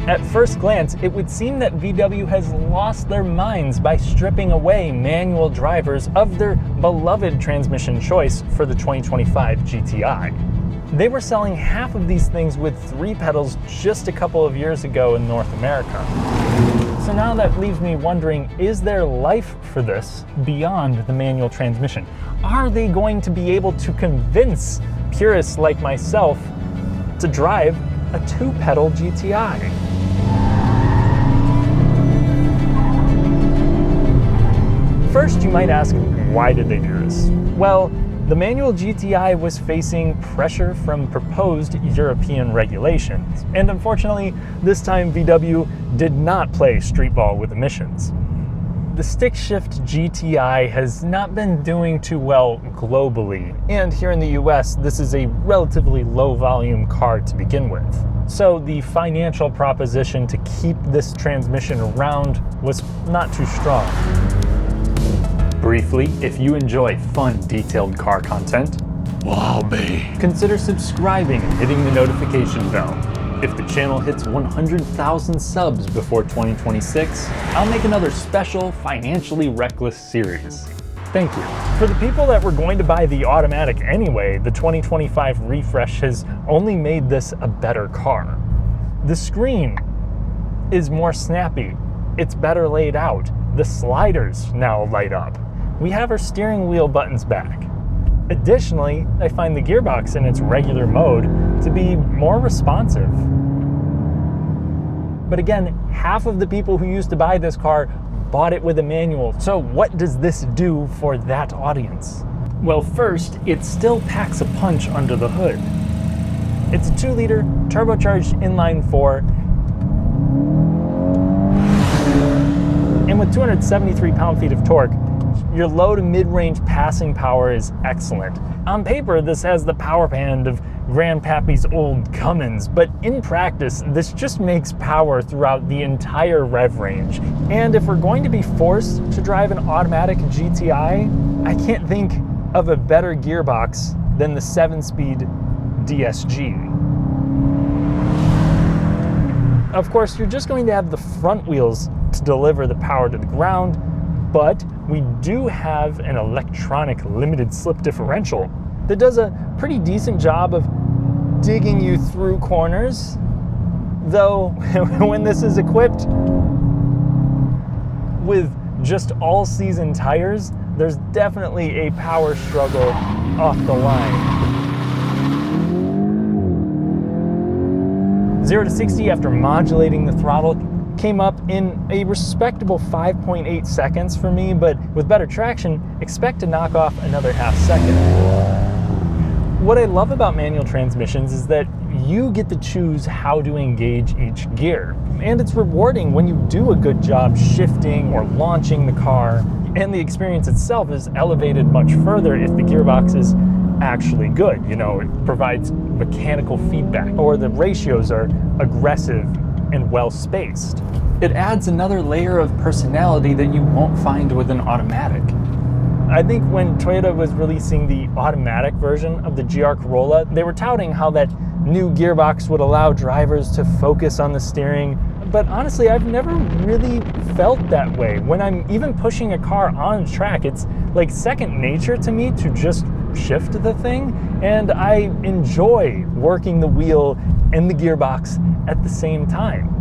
At first glance, it would seem that VW has lost their minds by stripping away manual drivers of their beloved transmission choice for the 2025 GTI. They were selling half of these things with 3 pedals just a couple of years ago in North America. So now that leaves me wondering, is there life for this beyond the manual transmission? Are they going to be able to convince purists like myself to drive a 2-pedal GTI? First, you might ask, why did they do this? Well, the manual GTI was facing pressure from proposed European regulations, and unfortunately, this time VW did not play street ball with emissions. The stick-shift GTI has not been doing too well globally, and here in the US, this is a relatively low-volume car to begin with. So the financial proposition to keep this transmission around was not too strong. Briefly, if you enjoy fun, detailed car content, consider subscribing and hitting the notification bell. If the channel hits 100,000 subs before 2026, I'll make another special, financially reckless series. Thank you. For the people that were going to buy the automatic anyway, the 2025 refresh has only made this a better car. The screen is more snappy. It's better laid out. The sliders now light up. We have our steering wheel buttons back. Additionally, I find the gearbox in its regular mode to be more responsive. But again, half of the people who used to buy this car bought it with a manual. So what does this do for that audience? Well, first, it still packs a punch under the hood. It's a 2-liter turbocharged inline-4, and with 273 pound-feet of torque, your low to mid-range passing power is excellent. On paper, this has the power band of Grandpappy's old Cummins, but in practice, this just makes power throughout the entire rev range. And if we're going to be forced to drive an automatic GTI, I can't think of a better gearbox than the 7-speed DSG. Of course, you're just going to have the front wheels to deliver the power to the ground, but we do have an electronic limited slip differential that does a pretty decent job of digging you through corners, though when this is equipped with just all-season tires, there's definitely a power struggle off the line. 0 to 60 after modulating the throttle came up in a respectable 5.8 seconds for me, but with better traction, expect to knock off another half second. What I love about manual transmissions is that you get to choose how to engage each gear. And it's rewarding when you do a good job shifting or launching the car, and the experience itself is elevated much further if the gearbox is actually good. You know, it provides mechanical feedback, or the ratios are aggressive and well spaced. It adds another layer of personality that you won't find with an automatic. I think when Toyota was releasing the automatic version of the GR Corolla, they were touting how that new gearbox would allow drivers to focus on the steering. But honestly, I've never really felt that way. When I'm even pushing a car on track, it's like second nature to me to just shift the thing, and I enjoy working the wheel and the gearbox at the same time.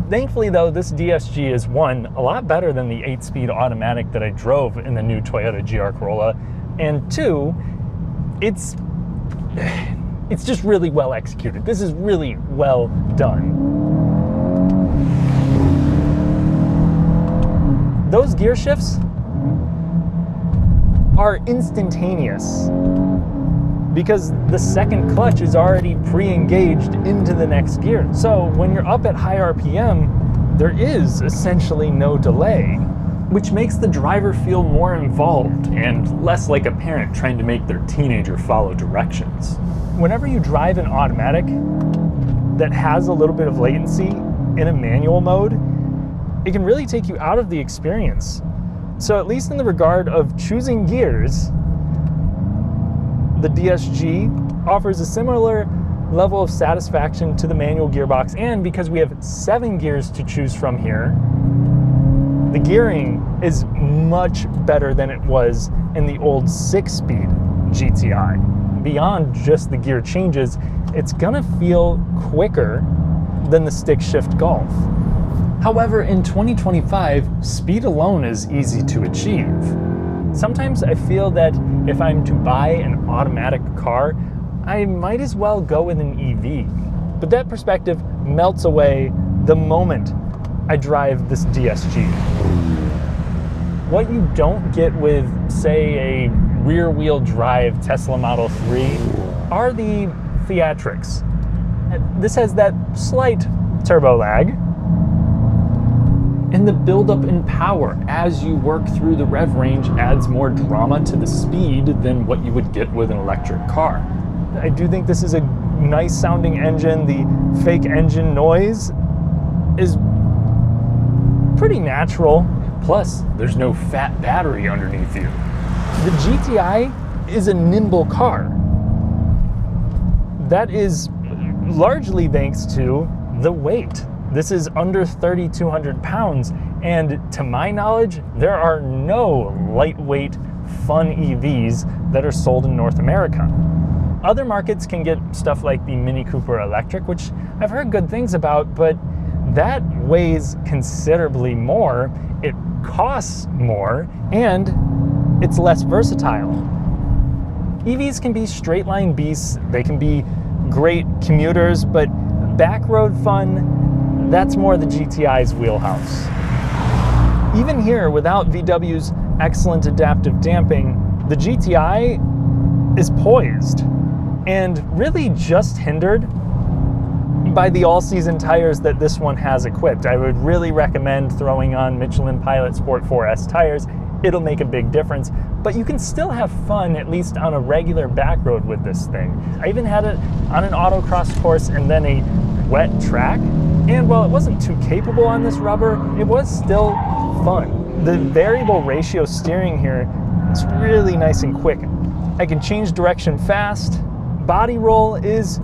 Thankfully though, this DSG is one, a lot better than the 8-speed automatic that I drove in the new Toyota GR Corolla, and 2, it's just really well executed. This is really well done. Those gear shifts are instantaneous because the second clutch is already pre-engaged into the next gear. So when you're up at high RPM, there is essentially no delay, which makes the driver feel more involved and less like a parent trying to make their teenager follow directions. Whenever you drive an automatic that has a little bit of latency in a manual mode, it can really take you out of the experience. So at least in the regard of choosing gears, the DSG offers a similar level of satisfaction to the manual gearbox, and because we have 7 gears to choose from here, the gearing is much better than it was in the old 6-speed GTI. Beyond just the gear changes, it's gonna feel quicker than the stick shift Golf. However, in 2025, speed alone is easy to achieve. Sometimes I feel that if I'm to buy an automatic car, I might as well go with an EV. But that perspective melts away the moment I drive this DSG. What you don't get with, say, a rear-wheel drive Tesla Model 3 are the theatrics. This has that slight turbo lag, and the buildup in power as you work through the rev range adds more drama to the speed than what you would get with an electric car. I do think this is a nice sounding engine. The fake engine noise is pretty natural. Plus, there's no fat battery underneath you. The GTI is a nimble car. That is largely thanks to the weight. This is under 3,200 pounds, and to my knowledge, there are no lightweight, fun EVs that are sold in North America. Other markets can get stuff like the Mini Cooper Electric, which I've heard good things about, but that weighs considerably more, it costs more, and it's less versatile. EVs can be straight line beasts, they can be great commuters, but backroad fun, that's more the GTI's wheelhouse. Even here, without VW's excellent adaptive damping, the GTI is poised and really just hindered by the all-season tires that this one has equipped. I would really recommend throwing on Michelin Pilot Sport 4S tires. It'll make a big difference, but you can still have fun, at least on a regular back road with this thing. I even had it on an autocross course and then a wet track, and while it wasn't too capable on this rubber, it was still fun. The variable ratio steering here is really nice and quick. I can change direction fast. Body roll is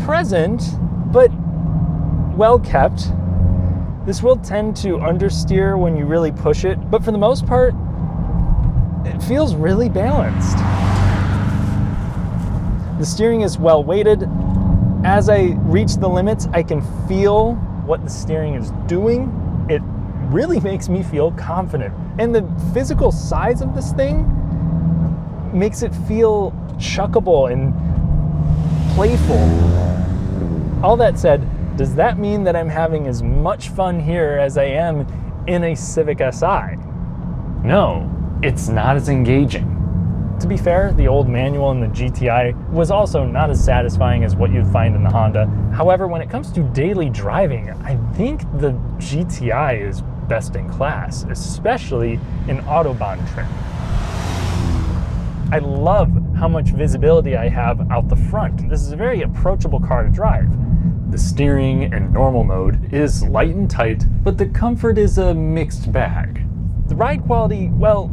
present, but well kept. This will tend to understeer when you really push it, but for the most part, it feels really balanced. The steering is well weighted. As I reach the limits, I can feel what the steering is doing. It really makes me feel confident. And the physical size of this thing makes it feel chuckable and playful. All that said, does that mean that I'm having as much fun here as I am in a Civic SI? No, it's not as engaging. To be fair, the old manual in the GTI was also not as satisfying as what you'd find in the Honda. However, when it comes to daily driving, I think the GTI is best in class, especially in Autobahn trim. I love how much visibility I have out the front. This is a very approachable car to drive. The steering in normal mode is light and tight, but the comfort is a mixed bag. The ride quality, well,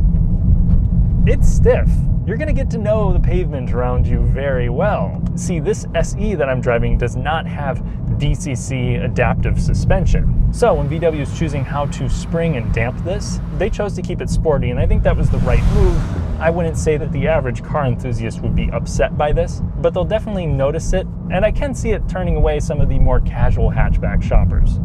it's stiff. You're gonna get to know the pavement around you very well. See, this SE that I'm driving does not have DCC adaptive suspension. So when VW is choosing how to spring and damp this, they chose to keep it sporty, and I think that was the right move. I wouldn't say that the average car enthusiast would be upset by this, but they'll definitely notice it, and I can see it turning away some of the more casual hatchback shoppers.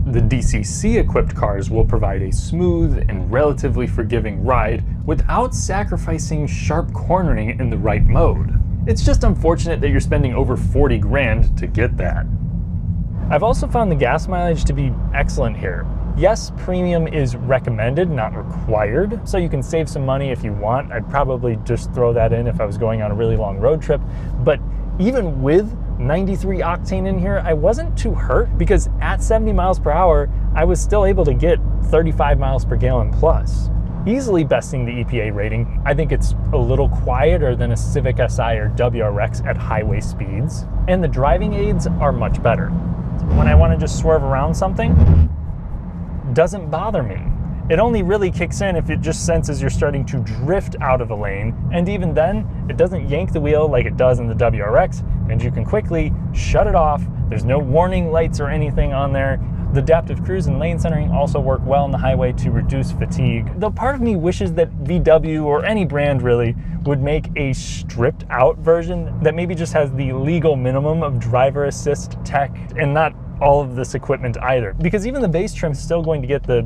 The DCC-equipped cars will provide a smooth and relatively forgiving ride without sacrificing sharp cornering in the right mode. It's just unfortunate that you're spending over 40 grand to get that. I've also found the gas mileage to be excellent here. Yes, premium is recommended, not required, so you can save some money if you want. I'd probably just throw that in if I was going on a really long road trip, but even with 93 octane in here, I wasn't too hurt because at 70 miles per hour, I was still able to get 35 miles per gallon plus. Easily besting the EPA rating. I think it's a little quieter than a Civic SI or WRX at highway speeds, and the driving aids are much better. When I want to just swerve around something, doesn't bother me. It only really kicks in if it just senses you're starting to drift out of the lane, and even then, it doesn't yank the wheel like it does in the WRX. and you can quickly shut it off. There's no warning lights or anything on there. The adaptive cruise and lane centering also work well on the highway to reduce fatigue. Though part of me wishes that VW, or any brand really, would make a stripped out version that maybe just has the legal minimum of driver assist tech and not all of this equipment either. Because even the base trim is still going to get the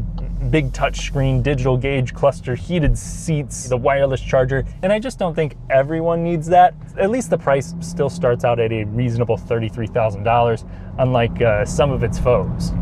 big touchscreen, digital gauge cluster, heated seats, the wireless charger, and I just don't think everyone needs that. At least the price still starts out at a reasonable $33,000, unlike some of its foes.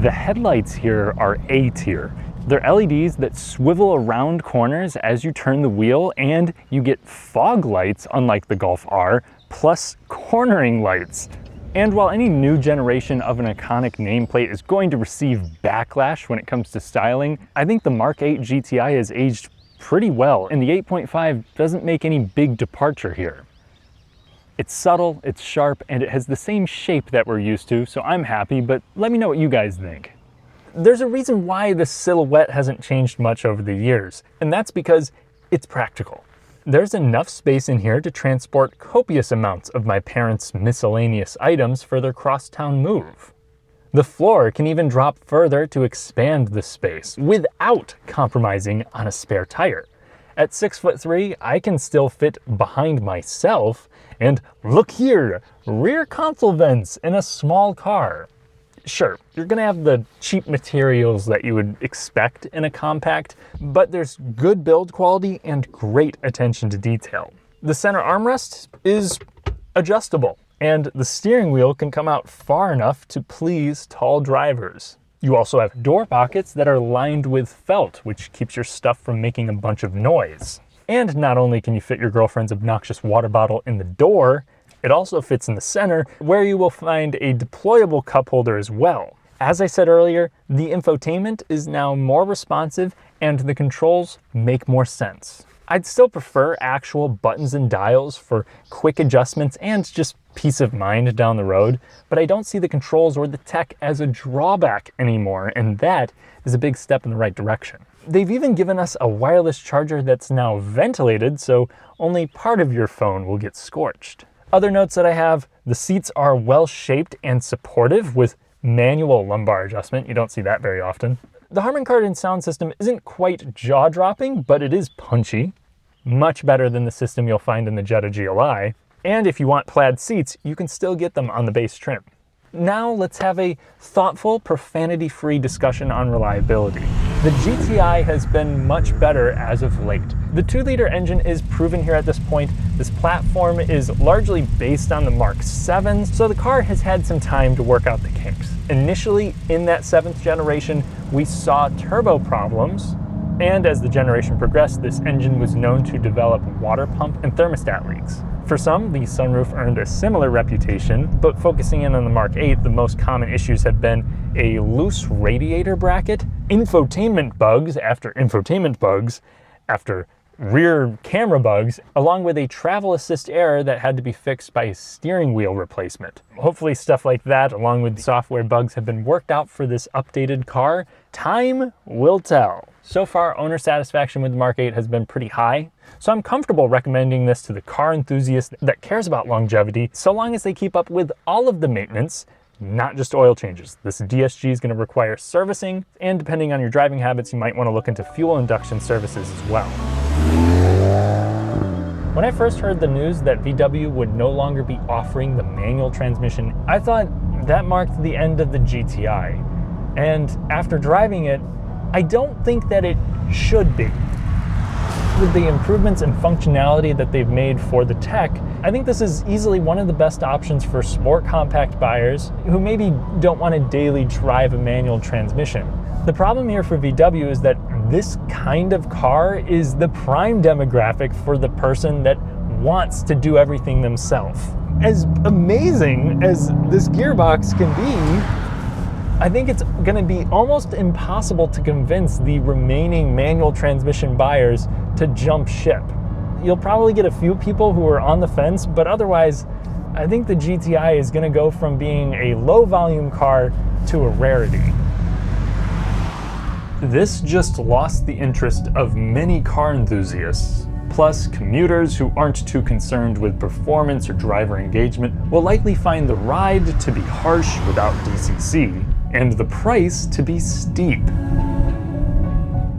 The headlights here are A tier. They're LEDs that swivel around corners as you turn the wheel, and you get fog lights, unlike the Golf R, plus cornering lights. And while any new generation of an iconic nameplate is going to receive backlash when it comes to styling, I think the Mark 8 GTI has aged pretty well, and the 8.5 doesn't make any big departure here. It's subtle, it's sharp, and it has the same shape that we're used to, so I'm happy, but let me know what you guys think. There's a reason why the silhouette hasn't changed much over the years, and that's because it's practical. There's enough space in here to transport copious amounts of my parents' miscellaneous items for their crosstown move. The floor can even drop further to expand the space without compromising on a spare tire. At 6'3", I can still fit behind myself, and look here, rear console vents in a small car. Sure, you're gonna have the cheap materials that you would expect in a compact, but there's good build quality and great attention to detail. The center armrest is adjustable, and the steering wheel can come out far enough to please tall drivers. You also have door pockets that are lined with felt, which keeps your stuff from making a bunch of noise. And not only can you fit your girlfriend's obnoxious water bottle in the door, it also fits in the center, where you will find a deployable cup holder as well. As I said earlier, the infotainment is now more responsive and the controls make more sense. I'd still prefer actual buttons and dials for quick adjustments and just peace of mind down the road, but I don't see the controls or the tech as a drawback anymore, and that is a big step in the right direction. They've even given us a wireless charger that's now ventilated, so only part of your phone will get scorched. Other notes that I have, the seats are well shaped and supportive with manual lumbar adjustment. You don't see that very often. The Harman Kardon sound system isn't quite jaw-dropping, but it is punchy. Much better than the system you'll find in the Jetta GLI. And if you want plaid seats, you can still get them on the base trim. Now let's have a thoughtful, profanity-free discussion on reliability. The GTI has been much better as of late. The 2-liter engine is proven here at this point. This platform is largely based on the Mark 7, so the car has had some time to work out the kinks. Initially, in that 7th generation, we saw turbo problems, and as the generation progressed, this engine was known to develop water pump and thermostat leaks. For some, the sunroof earned a similar reputation, but focusing in on the Mark 8, the most common issues have been a loose radiator bracket, infotainment bugs after rear camera bugs, along with a travel assist error that had to be fixed by a steering wheel replacement. Hopefully stuff like that, along with software bugs, have been worked out for this updated car. Time will tell. So far, owner satisfaction with the Mark 8 has been pretty high, so I'm comfortable recommending this to the car enthusiast that cares about longevity, so long as they keep up with all of the maintenance, not just oil changes. This DSG is going to require servicing, and depending on your driving habits, you might want to look into fuel induction services as well. When I first heard the news that VW would no longer be offering the manual transmission, I thought that marked the end of the GTI. And after driving it, I don't think that it should be. With the improvements and functionality that they've made for the tech, I think this is easily one of the best options for sport compact buyers who maybe don't want to daily drive a manual transmission. The problem here for VW is that this kind of car is the prime demographic for the person that wants to do everything themselves. As amazing as this gearbox can be, I think it's going to be almost impossible to convince the remaining manual transmission buyers to jump ship. You'll probably get a few people who are on the fence, but otherwise, I think the GTI is going to go from being a low volume car to a rarity. This just lost the interest of many car enthusiasts. Plus, commuters who aren't too concerned with performance or driver engagement will likely find the ride to be harsh without DCC, and the price to be steep.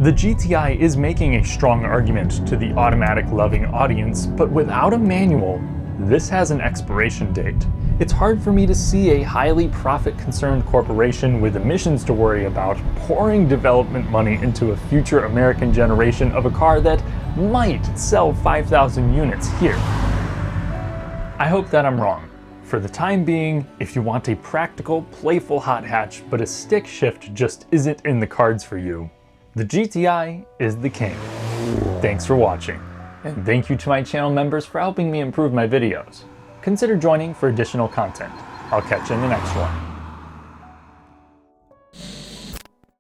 The GTI is making a strong argument to the automatic-loving audience, but without a manual, this has an expiration date. It's hard for me to see a highly profit-concerned corporation with emissions to worry about pouring development money into a future American generation of a car that might sell 5,000 units here. I hope that I'm wrong. For the time being, if you want a practical, playful hot hatch, but a stick shift just isn't in the cards for you, the GTI is the king. Thanks for watching, and thank you to my channel members for helping me improve my videos. Consider joining for additional content. I'll catch you in the next one.